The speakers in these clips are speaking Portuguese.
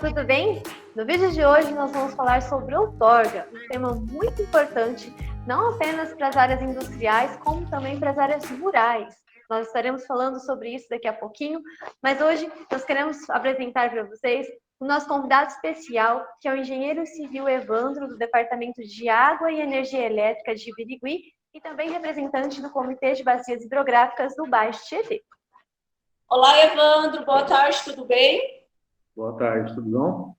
tudo bem? No vídeo de hoje nós vamos falar sobre outorga, um tema muito importante, não apenas para as áreas industriais, como também para as áreas rurais. Nós estaremos falando sobre isso daqui a pouquinho, mas hoje nós queremos apresentar para vocês o nosso convidado especial, que é o engenheiro civil Evandro, do Departamento de Água e Energia Elétrica de Birigui, e também representante do Comitê de Bacias Hidrográficas do Baixo Tietê. Olá, Evandro, boa tarde, tudo bem? Boa tarde, tudo bom?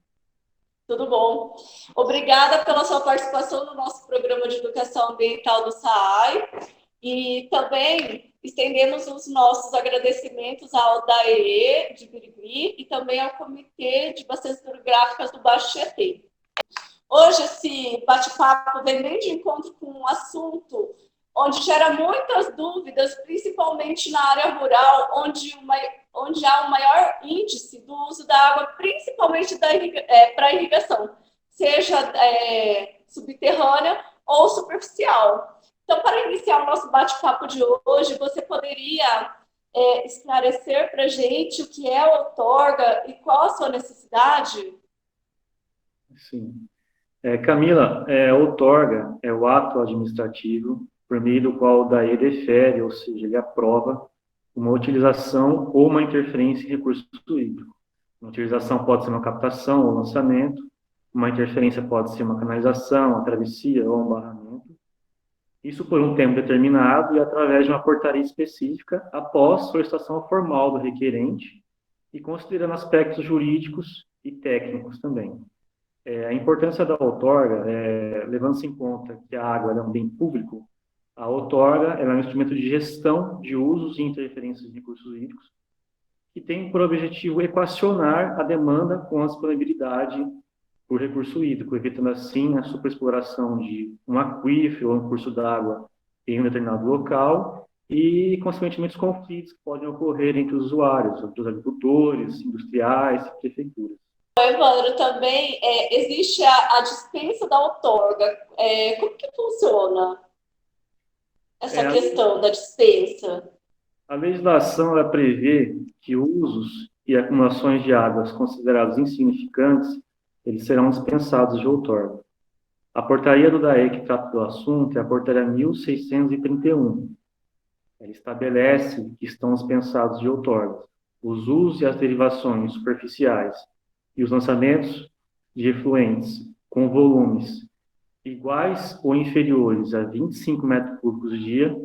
Tudo bom. Obrigada pela sua participação no nosso programa de educação ambiental do SAAI e também estendemos os nossos agradecimentos ao DAE de Birigui e também ao Comitê de Bacias Hidrográficas do Baixo Tietê. Hoje esse bate-papo vem bem de encontro com um assunto onde gera muitas dúvidas, principalmente na área rural, onde há um maior índice do uso da água, principalmente para irrigação, seja subterrânea ou superficial. Então, para iniciar o nosso bate-papo de hoje, você poderia esclarecer para a gente o que é a outorga e qual a sua necessidade? Sim. Camila, a outorga é o ato administrativo por meio do qual o DAE defere, ou seja, ele aprova uma utilização ou uma interferência em recurso hídrico. Uma utilização pode ser uma captação ou lançamento, uma interferência pode ser uma canalização, uma travessia ou um barramento. Isso por um tempo determinado e através de uma portaria específica após solicitação formal do requerente e considerando aspectos jurídicos e técnicos também. A importância da outorga, levando-se em conta que a água é um bem público, a outorga é um instrumento de gestão de usos e interferências de recursos hídricos que tem por objetivo equacionar a demanda com a disponibilidade por recurso hídrico, evitando assim a superexploração de um aquífero ou um curso d'água em um determinado local e, consequentemente, os conflitos que podem ocorrer entre os usuários, entre os agricultores, industriais e prefeituras. Evandro, também existe a dispensa da outorga. Como que funciona essa questão da dispensa? A legislação ela prevê que usos e acumulações de águas considerados insignificantes, eles serão dispensados de outorga. A portaria do DAE que trata do assunto é a portaria 1631. Ela estabelece que estão dispensados de outorga os usos e as derivações superficiais e os lançamentos de efluentes com volumes iguais ou inferiores a 25 metros cúbicos dia,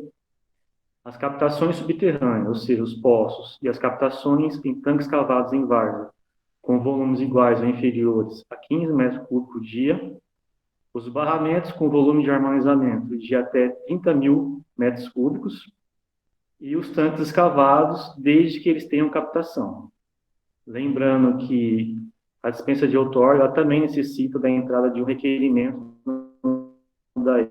as captações subterrâneas, ou seja, os poços, e as captações em tanques cavados em várzea, com volumes iguais ou inferiores a 15 metros cúbicos dia, os barramentos com volume de armazenamento de até 30 mil metros cúbicos, e os tanques escavados, desde que eles tenham captação. Lembrando que a dispensa de outorga ela também necessita da entrada de um requerimento da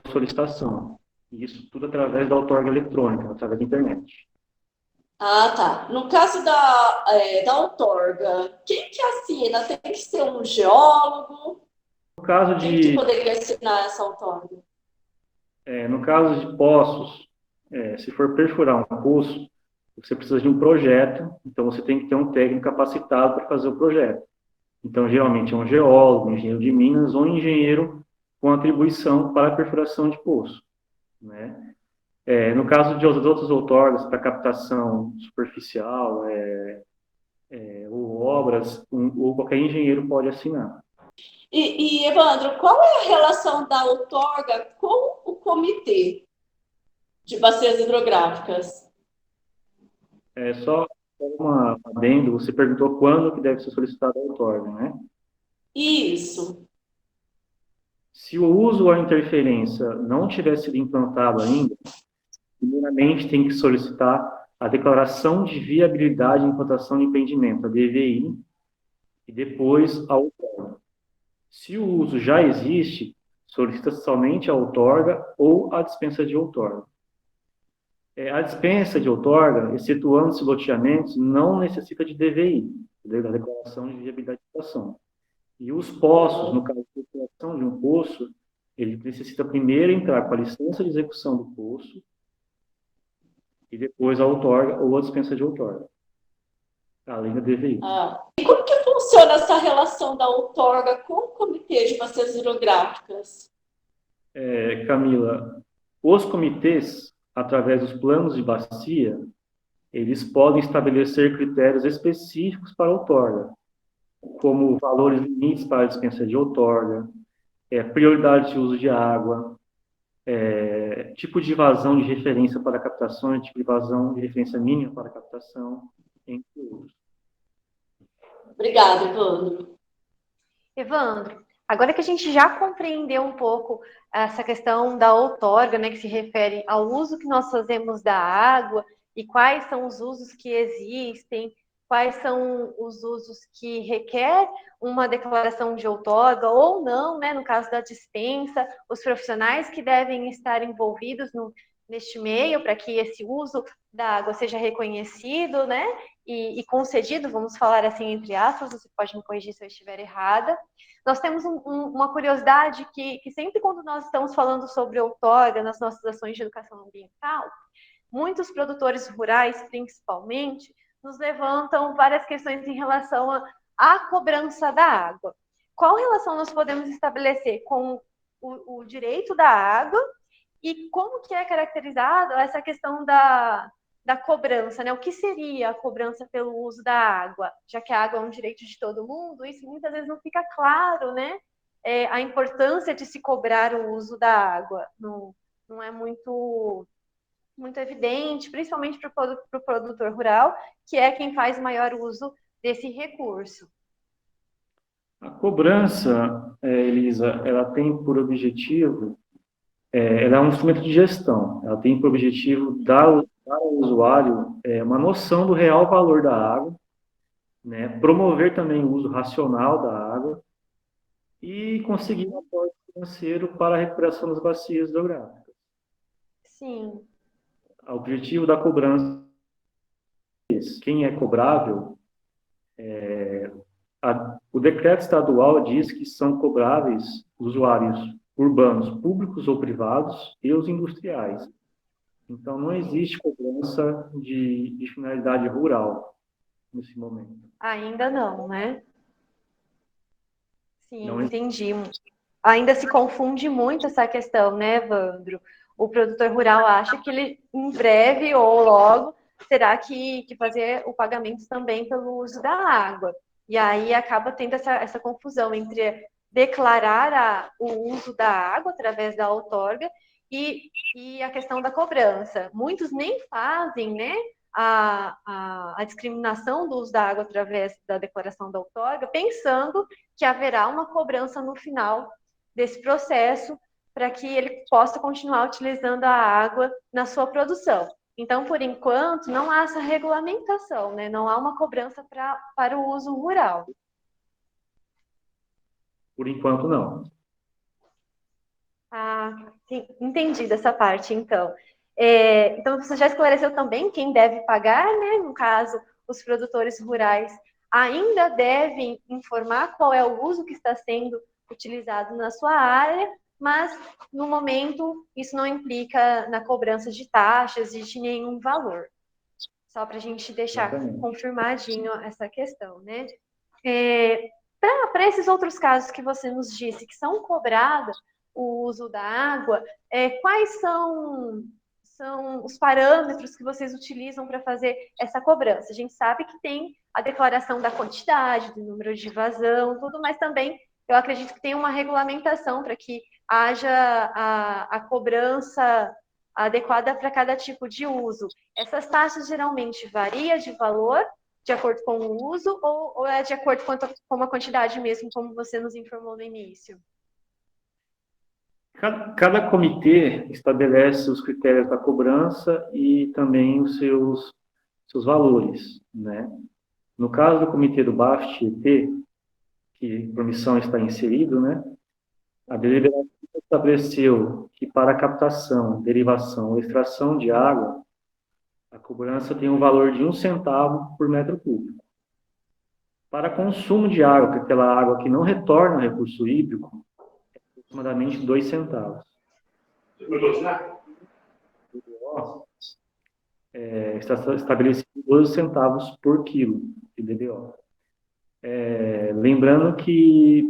solicitação. E isso tudo através da outorga eletrônica, através da internet. Ah, tá. No caso da outorga, quem que assina? Tem que ser um geólogo? No caso Quem que poderia assinar essa outorga? No caso de poços, se for perfurar um poço, você precisa de um projeto, então você tem que ter um técnico capacitado para fazer o projeto. Então, geralmente é um geólogo, um engenheiro de minas ou um engenheiro com atribuição para a perfuração de poço, né? No caso de outras outorgas para captação superficial ou obras, ou qualquer engenheiro pode assinar. E, Evandro, qual é a relação da outorga com o Comitê de Bacias Hidrográficas? Só uma adendo, você perguntou quando que deve ser solicitada a outorga, né? Isso. Se o uso ou a interferência não tiver sido implantado ainda, primeiramente tem que solicitar a declaração de viabilidade de implantação de empreendimento, a DVI, e depois a outorga. Se o uso já existe, solicita somente a outorga ou a dispensa de outorga. A dispensa de outorga, excetuando-se loteamentos, não necessita de DVI, da declaração de viabilidade de implantação. E os poços, no caso de exploração de um poço, ele necessita primeiro entrar com a licença de execução do poço e depois a outorga ou a dispensa de outorga. além da DVI. E como que funciona essa relação da outorga com o Comitê de Bacias Hidrográficas? Camila, os comitês, através dos planos de bacia, eles podem estabelecer critérios específicos para a outorga, como valores limites para a dispensa de outorga, prioridade de uso de água, tipo de vazão de referência para captação, tipo de vazão de referência mínima para captação, entre outros. Obrigada, Evandro. Evandro, agora que a gente já compreendeu um pouco essa questão da outorga, né, que se refere ao uso que nós fazemos da água e quais são os usos que existem, quais são os usos que requer uma declaração de outorga ou não, né, no caso da dispensa, os profissionais que devem estar envolvidos neste meio para que esse uso da água seja reconhecido, né, e concedido, vamos falar assim entre aspas, você pode me corrigir se eu estiver errada. Nós temos uma curiosidade que sempre quando nós estamos falando sobre outorga nas nossas ações de educação ambiental, muitos produtores rurais, principalmente, nos levantam várias questões em relação à cobrança da água. Qual relação nós podemos estabelecer com o direito da água e como que é caracterizado essa questão da cobrança, né? O que seria a cobrança pelo uso da água? Já que a água é um direito de todo mundo, isso muitas vezes não fica claro, né? A importância de se cobrar o uso da água não é muito evidente, principalmente para o produtor rural, que é quem faz maior uso desse recurso. A cobrança, Elisa, ela tem por objetivo, ela é um instrumento de gestão, ela tem por objetivo dar ao usuário uma noção do real valor da água, né, promover também o uso racional da água e conseguir um aporte financeiro para a recuperação das bacias hidrográficas. Sim. O objetivo da cobrança é esse. Quem é cobrável, o decreto estadual diz que são cobráveis usuários urbanos, públicos ou privados, e os industriais. Então, não existe cobrança de finalidade rural nesse momento. Ainda não, né? Sim, Não entendi. Ainda se confunde muito essa questão, né, Evandro? O produtor rural acha que ele, em breve ou logo, terá que fazer o pagamento também pelo uso da água. E aí acaba tendo essa confusão entre declarar o uso da água através da outorga e a questão da cobrança. Muitos nem fazem, né, a discriminação do uso da água através da declaração da outorga, pensando que haverá uma cobrança no final desse processo para que ele possa continuar utilizando a água na sua produção. Então, por enquanto, não há essa regulamentação, né? Não há uma cobrança para o uso rural. Por enquanto, não. Sim, entendi dessa parte, então. Então, você já esclareceu também quem deve pagar, né? No caso, os produtores rurais ainda devem informar qual é o uso que está sendo utilizado na sua área, mas, no momento, isso não implica na cobrança de taxas e de nenhum valor. Só para a gente deixar confirmadinho essa questão, né? Para esses outros casos que você nos disse que são cobrados o uso da água, quais são os parâmetros que vocês utilizam para fazer essa cobrança? A gente sabe que tem a declaração da quantidade, do número de vazão, tudo, mas também eu acredito que tem uma regulamentação para que haja a cobrança adequada para cada tipo de uso. Essas taxas geralmente variam de valor de acordo com o uso ou é de acordo com a quantidade mesmo, como você nos informou no início? Cada comitê estabelece os critérios da cobrança e também os seus valores, né? No caso do comitê do BAF-Tietê, que por missão está inserido, né? A deliberação estabeleceu que para a captação, derivação ou extração de água, a cobrança tem um valor de 1 centavo por metro cúbico. Para consumo de água, que é aquela água que não retorna ao recurso hídrico, é aproximadamente 2 centavos. Está estabelecido 12 centavos por quilo. de DBO. Lembrando que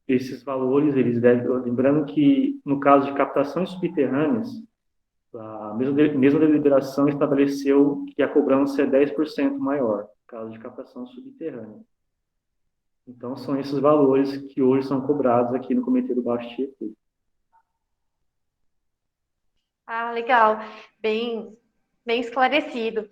esses valores, lembrando que no caso de captações subterrâneas, a mesma deliberação estabeleceu que a cobrança é 10% maior, no caso de captação subterrânea. Então, são esses valores que hoje são cobrados aqui no Comitê do Baixo Tietê. Ah, legal. Bem, bem esclarecido.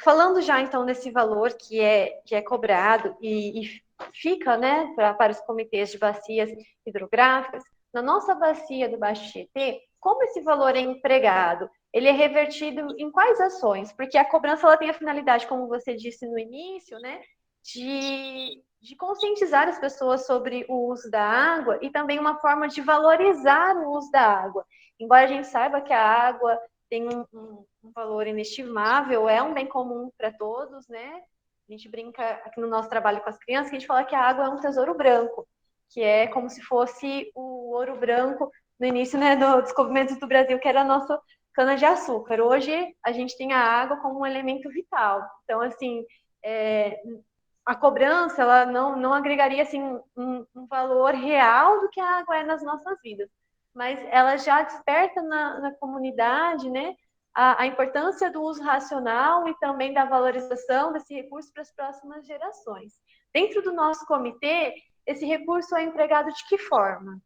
Falando já, então, desse valor que é cobrado e fica, né, para os comitês de bacias hidrográficas, na nossa bacia do Baixo Tietê, como esse valor é empregado? Ele é revertido em quais ações? Porque a cobrança ela tem a finalidade, como você disse no início, né, de conscientizar as pessoas sobre o uso da água e também uma forma de valorizar o uso da água. Embora a gente saiba que a água tem um valor inestimável, é um bem comum para todos, né? A gente brinca aqui no nosso trabalho com as crianças, que a gente fala que a água é um tesouro branco, que é como se fosse o ouro branco no início, né, do descobrimento do Brasil, que era a nossa cana-de-açúcar. Hoje, a gente tem a água como um elemento vital. Então, assim, a cobrança, ela não agregaria, assim, um valor real do que a água é nas nossas vidas. Mas ela já desperta na comunidade, né, a importância do uso racional e também da valorização desse recurso para as próximas gerações. Dentro do nosso comitê, esse recurso é empregado de que forma?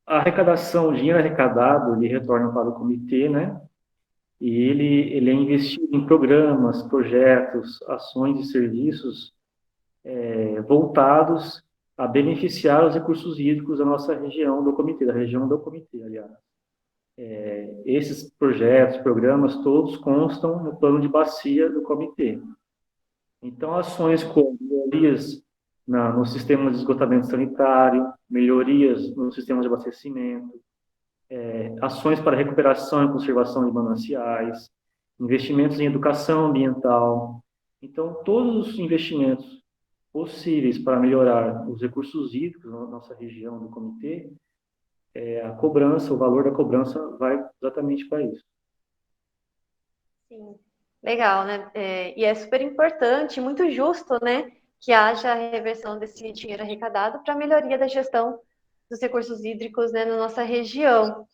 A arrecadação, o dinheiro arrecadado, ele retorna para o comitê, né? E ele é investido em programas, projetos, ações e serviços voltados a beneficiar os recursos hídricos da nossa região do comitê, da região do comitê, aliás. Esses projetos, programas, todos constam no plano de bacia do comitê. Então, ações como melhorias no sistema de esgotamento sanitário, melhorias no sistema de abastecimento, ações para recuperação e conservação de mananciais, investimentos em educação ambiental. Então, todos os investimentos possíveis para melhorar os recursos hídricos na nossa região do comitê, a cobrança, o valor da cobrança vai exatamente para isso. Sim, legal, né? E é super importante, muito justo, né, que haja a reversão desse dinheiro arrecadado para a melhoria da gestão dos recursos hídricos, né, na nossa região.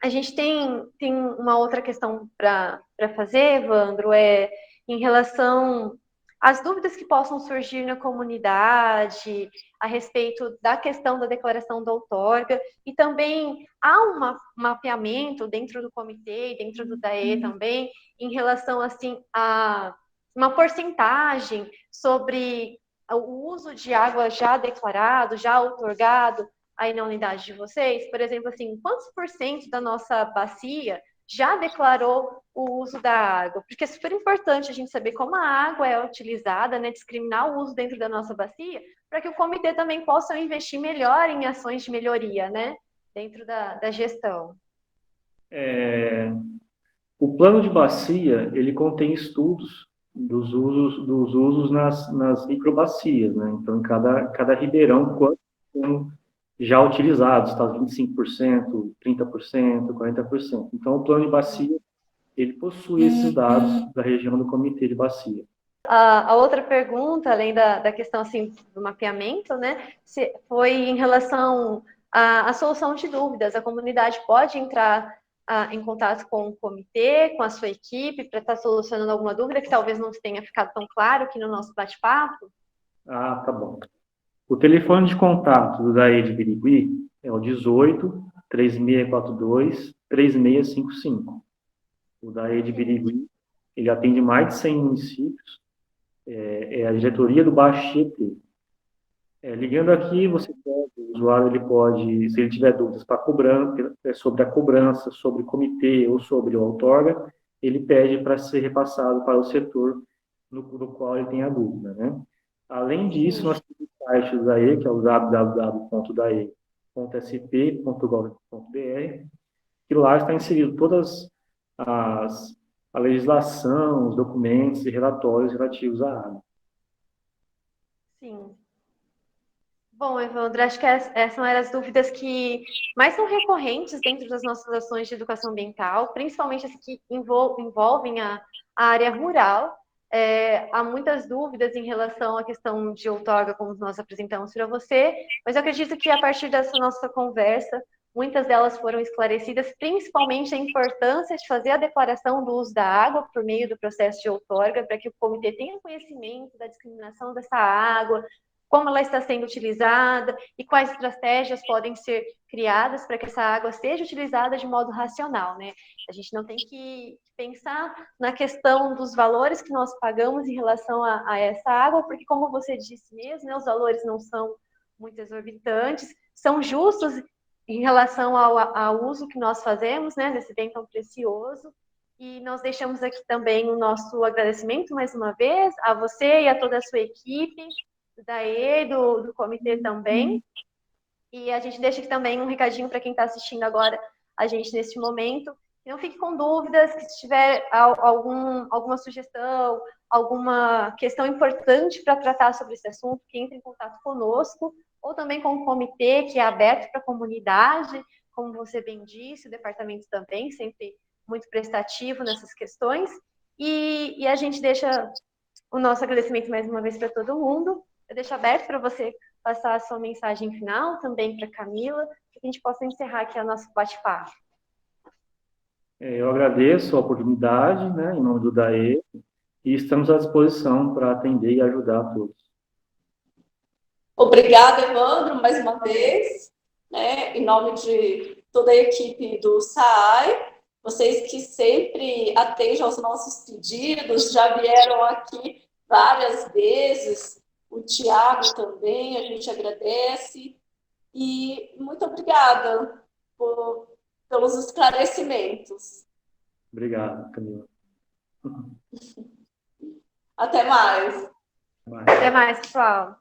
A gente tem uma outra questão para fazer, Evandro, em relação às dúvidas que possam surgir na comunidade a respeito da questão da declaração da outorga, e também há um mapeamento dentro do comitê e dentro do DAE também, em relação assim a uma porcentagem sobre o uso de água já declarado, já outorgado, aí na unidade de vocês? Por exemplo, assim, quantos por cento da nossa bacia já declarou o uso da água? Porque é super importante a gente saber como a água é utilizada, né, discriminar o uso dentro da nossa bacia, para que o comitê também possa investir melhor em ações de melhoria, né, dentro da gestão. O plano de bacia, ele contém estudos dos usos nas microbacias, né? Então, em cada ribeirão, quantos são já utilizados, está 25%, 30%, 40%. Então, o plano de bacia, ele possui esses dados da região do comitê de bacia. A outra pergunta, além da questão assim, do mapeamento, né, foi em relação à solução de dúvidas. A comunidade pode entrar em contato com o comitê, com a sua equipe, para estar solucionando alguma dúvida que talvez não tenha ficado tão claro aqui no nosso bate-papo? Ah, tá bom. O telefone de contato do DAE de Birigui é o 18 3642 3655. O DAE de Birigui, ele atende mais de 100 municípios, é a diretoria do Baixo Tietê. Ligando aqui, o usuário ele pode, se ele tiver dúvidas para cobrança, sobre a cobrança, sobre o comitê ou sobre o outorga, ele pede para ser repassado para o setor no qual ele tem a dúvida, né? Além disso, nós temos o site do DAE, que é o www.dae.sp.gov.br, que lá está inserido todas a legislação, os documentos e relatórios relativos à água. Sim. Bom, Evandro, acho que essas são as dúvidas que mais são recorrentes dentro das nossas ações de educação ambiental, principalmente as que envolvem a área rural. Há muitas dúvidas em relação à questão de outorga, como nós apresentamos para você, mas eu acredito que a partir dessa nossa conversa, muitas delas foram esclarecidas, principalmente a importância de fazer a declaração do uso da água por meio do processo de outorga, para que o comitê tenha conhecimento da discriminação dessa água, como ela está sendo utilizada e quais estratégias podem ser criadas para que essa água seja utilizada de modo racional, né? A gente não tem que pensar na questão dos valores que nós pagamos em relação a essa água, porque, como você disse mesmo, né, os valores não são muito exorbitantes, são justos em relação ao uso que nós fazemos, né, desse bem tão precioso. E nós deixamos aqui também o nosso agradecimento, mais uma vez, a você e a toda a sua equipe, do comitê também. E a gente deixa aqui também um recadinho para quem está assistindo agora a gente neste momento. Não fique com dúvidas, que se tiver alguma sugestão, alguma questão importante para tratar sobre esse assunto, que entre em contato conosco, ou também com o comitê, que é aberto para a comunidade, como você bem disse, o departamento também, sempre muito prestativo nessas questões. E a gente deixa o nosso agradecimento mais uma vez para todo mundo. Eu deixo aberto para você passar a sua mensagem final, também para a Camila, para que a gente possa encerrar aqui o nosso bate-papo. Eu agradeço a oportunidade, né, em nome do DAE, e estamos à disposição para atender e ajudar a todos. Obrigada, Evandro, mais uma vez, né, em nome de toda a equipe do SAAI, vocês que sempre atendem aos nossos pedidos, já vieram aqui várias vezes, o Tiago também, a gente agradece, e muito obrigada pelos esclarecimentos. Obrigado, Camila. Até mais. Até mais, pessoal.